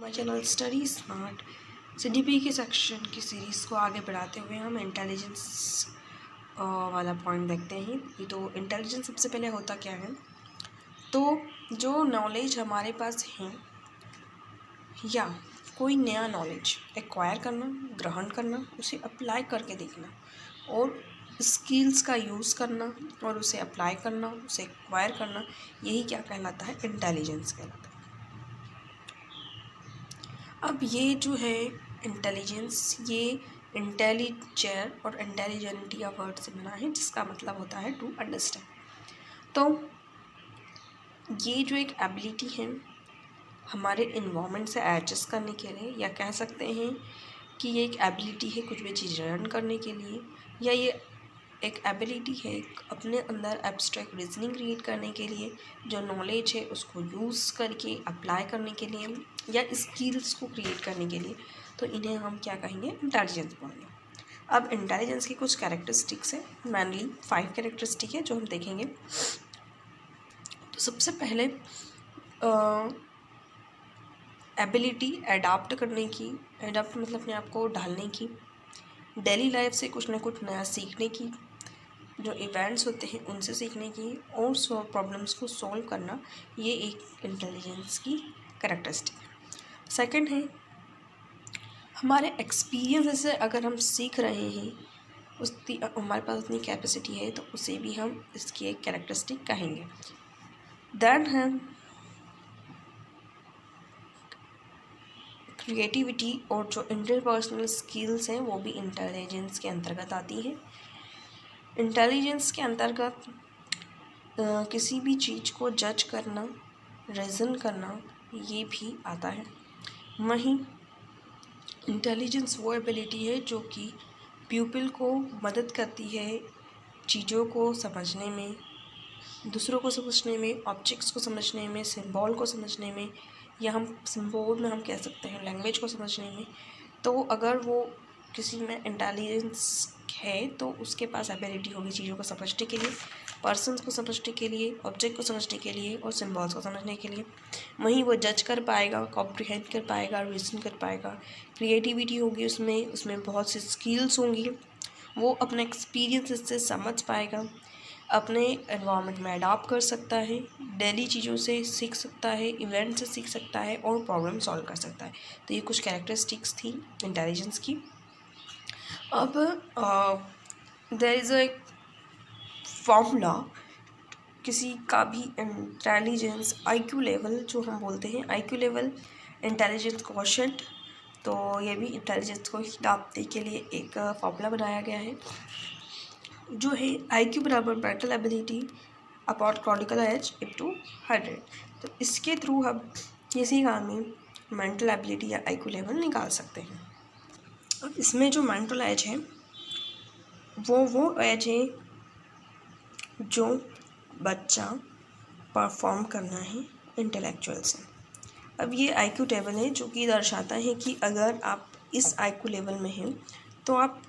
My channel study smart CDP के section की series को आगे बढ़ाते हुए हम इंटेलिजेंस वाला पॉइंट देखते हैं। ये तो इंटेलिजेंस सबसे पहले होता क्या है, तो जो नॉलेज हमारे पास है या कोई नया नॉलेज एक्वायर करना, ग्रहण करना, उसे अप्लाई करके देखना और स्किल्स का यूज़ करना और उसे अप्लाई करना, उसे एक्वायर करना, यही क्या कहलाता है, इंटेलिजेंस कहलाता है। अब ये जो है इंटेलिजेंस, ये इंटेलिजेंट और इंटेलिजेंटिया वर्ड से बना है, जिसका मतलब होता है टू अंडरस्टैंड। तो ये जो एक एबिलिटी है हमारे इन्वायरमेंट से एडजस्ट करने के लिए, या कह सकते हैं कि ये एक एबिलिटी है कुछ भी चीज़ लर्न करने के लिए, या ये एक एबिलिटी है अपने अंदर एब्स्ट्रैक्ट रीजनिंग क्रिएट करने के लिए, जो नॉलेज है उसको यूज़ करके अप्लाई करने के लिए, या स्किल्स को क्रिएट करने के लिए, तो इन्हें हम क्या कहेंगे, इंटेलिजेंस बोलेंगे। अब इंटेलिजेंस की कुछ कैरेक्टरिस्टिक्स है, मेनली 5 कैरेक्टरिस्टिक है जो हम देखेंगे। तो सबसे पहले एबिलिटी अडाप्ट करने की, अडाप्ट मतलब अपने आप को ढालने की, डेली लाइफ से कुछ ना कुछ नया सीखने की, जो इवेंट्स होते हैं उनसे सीखने की, और प्रॉब्लम्स को सॉल्व करना, ये एक इंटेलिजेंस की कैरेक्टरिस्टिक है। सेकंड है हमारे एक्सपीरियंस से अगर हम सीख रहे हैं, उसकी हमारे पास उतनी कैपेसिटी है, तो उसे भी हम इसकी एक कैरेक्टरिस्टिक कहेंगे। देन है क्रिएटिविटी और जो इंटरपर्सनल स्किल्स हैं वो भी इंटेलिजेंस के अंतर्गत आती है। इंटेलिजेंस के अंतर्गत किसी भी चीज़ को जज करना, रीज़न करना, ये भी आता है। वहीं इंटेलिजेंस वो एबिलिटी है जो कि प्यूपिल को मदद करती है चीज़ों को समझने में, दूसरों को समझने में, ऑब्जेक्ट्स को समझने में, सिंबल को समझने में, या हम सिंबल में हम कह सकते हैं लैंग्वेज को समझने में। तो अगर वो किसी में इंटेलिजेंस है तो उसके पास एबिलिटी होगी चीज़ों को समझने के लिए, पर्सन्स को समझने के लिए, ऑब्जेक्ट को समझने के लिए और सिंबल्स को समझने के लिए। वहीं वो जज कर पाएगा, कॉम्प्रिहेंड कर पाएगा, रीजन कर पाएगा, क्रिएटिविटी होगी उसमें बहुत सी स्किल्स होंगी, वो अपने एक्सपीरियंस से समझ पाएगा, अपने एनवायरनमेंट में अडॉप्ट कर सकता है, डेली चीज़ों से सीख सकता है, इवेंट से सीख सकता है और प्रॉब्लम सॉल्व कर सकता है। तो ये कुछ कैरेक्टरिस्टिक्स थी इंटेलिजेंस की। अब देयर इज़ अ फॉर्मूला किसी का भी इंटेलिजेंस आईक्यू लेवल जो हम बोलते हैं, आईक्यू लेवल इंटेलिजेंस क्वोशिएंट, तो ये भी इंटेलिजेंस को नापने के लिए एक फॉर्मूला बनाया गया है जो है आईक्यू बराबर mental ability upon chronicle age into 100। तो इसके थ्रू हम किसी का में मेंटल एबिलिटी या आईक्यू लेवल निकाल सकते हैं। अब इसमें जो मेंटल एज है वो एज है जो बच्चा परफॉर्म करना है इंटेलेक्चुअल से। अब ये आईक्यू टेबल है जो कि दर्शाता है कि अगर आप इस आईक्यू लेवल में हैं तो आप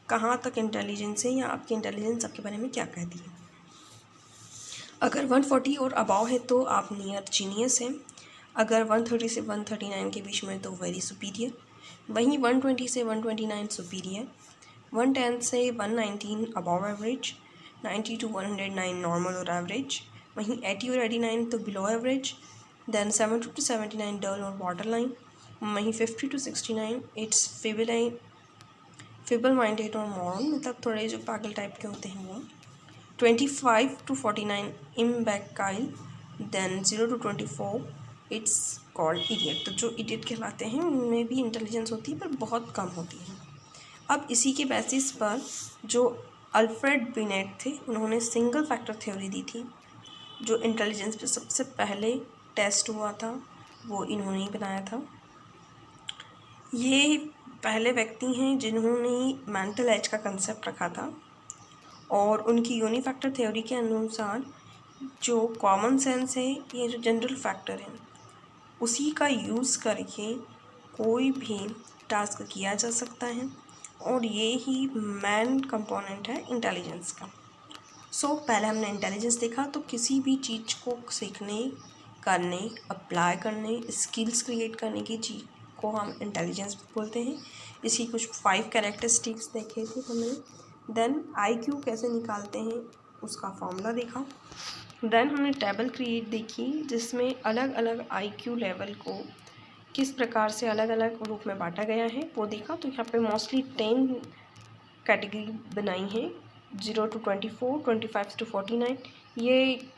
कहाँ तक इंटेलिजेंस है, या आपकी इंटेलिजेंस आपके बारे में क्या कहती है। अगर 140 और अबाव है तो आप नियर जीनियस हैं। अगर 130 से 139 के बीच में तो वेरी सुपीरियर। वहीं 120 से 129 सुपीरियर, 110 से 119 अबाव एवरेज, 90 टू 109 नॉर्मल और एवरेज, वहीं 80 और 89 तो बिलो एवरेज, देन 70 टू 79 डल और बॉर्डर लाइन, वहीं 50 टू 69 इट्स फेबल माइंडेड और मॉरल, मतलब थोड़े जो पागल टाइप के होते हैं वो, 25 to 49 imbecile, then 0 to 24 it's called idiot. तो जो इडियट कहलाते हैं उनमें भी इंटेलिजेंस होती है पर बहुत कम होती है। अब इसी के बेसिस पर जो अल्फ्रेड बिनेट थे उन्होंने सिंगल फैक्टर थ्योरी दी थी, जो इंटेलिजेंस पे सबसे पहले टेस्ट हुआ था वो इन्होंने ही बनाया था। ये पहले व्यक्ति हैं जिन्होंने मेंटल एज का कंसेप्ट रखा था, और उनकी यूनिफैक्टर थ्योरी के अनुसार जो कॉमन सेंस है, ये जो जनरल फैक्टर है, उसी का यूज़ करके कोई भी टास्क किया जा सकता है, और ये ही मेन कंपोनेंट है इंटेलिजेंस का। सो पहले हमने इंटेलिजेंस देखा, तो किसी भी चीज़ को सीखने करने, अप्लाई करने, स्किल्स क्रिएट करने की चीज़ को हम इंटेलिजेंस बोलते हैं। इसकी कुछ 5 कैरेक्टरिस्टिक्स देखे थे हमने। देन IQ कैसे निकालते हैं उसका फॉर्मूला देखा। देन हमने टेबल क्रिएट देखी जिसमें अलग अलग IQ लेवल को किस प्रकार से अलग अलग रूप में बांटा गया है वो देखा। तो यहाँ पे मोस्टली 10 कैटेगरी बनाई है, 0 to 24, 25 to 49 ये,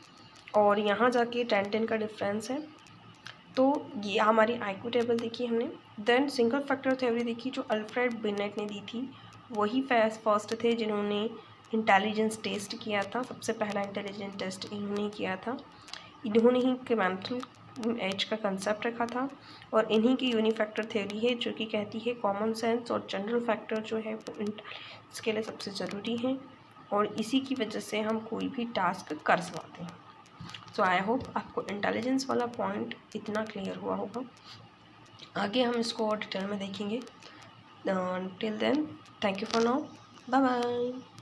और यहाँ जाके 10 का डिफरेंस है। तो ये हमारी IQ टेबल देखी हमने। देन सिंगल फैक्टर थ्योरी देखी जो अल्फ्रेड बिनेट ने दी थी। वही फर्स्ट थे जिन्होंने इंटेलिजेंस टेस्ट किया था, सबसे पहला इंटेलिजेंस टेस्ट इन्होंने किया था। इन्होंने ही मेंटल एज का कंसेप्ट रखा था और इन्हीं की यूनिफैक्टर थ्योरी है जो कि कहती है कॉमन सेंस और जनरल फैक्टर जो है वो इंटेलिजेंस के लिए सबसे ज़रूरी है और इसी की वजह से हम कोई भी टास्क कर सकते हैं। सो आई होप आपको इंटेलिजेंस वाला पॉइंट इतना क्लियर हुआ होगा। आगे हम इसको और डिटेल में देखेंगे। Till then thank you for now, bye bye.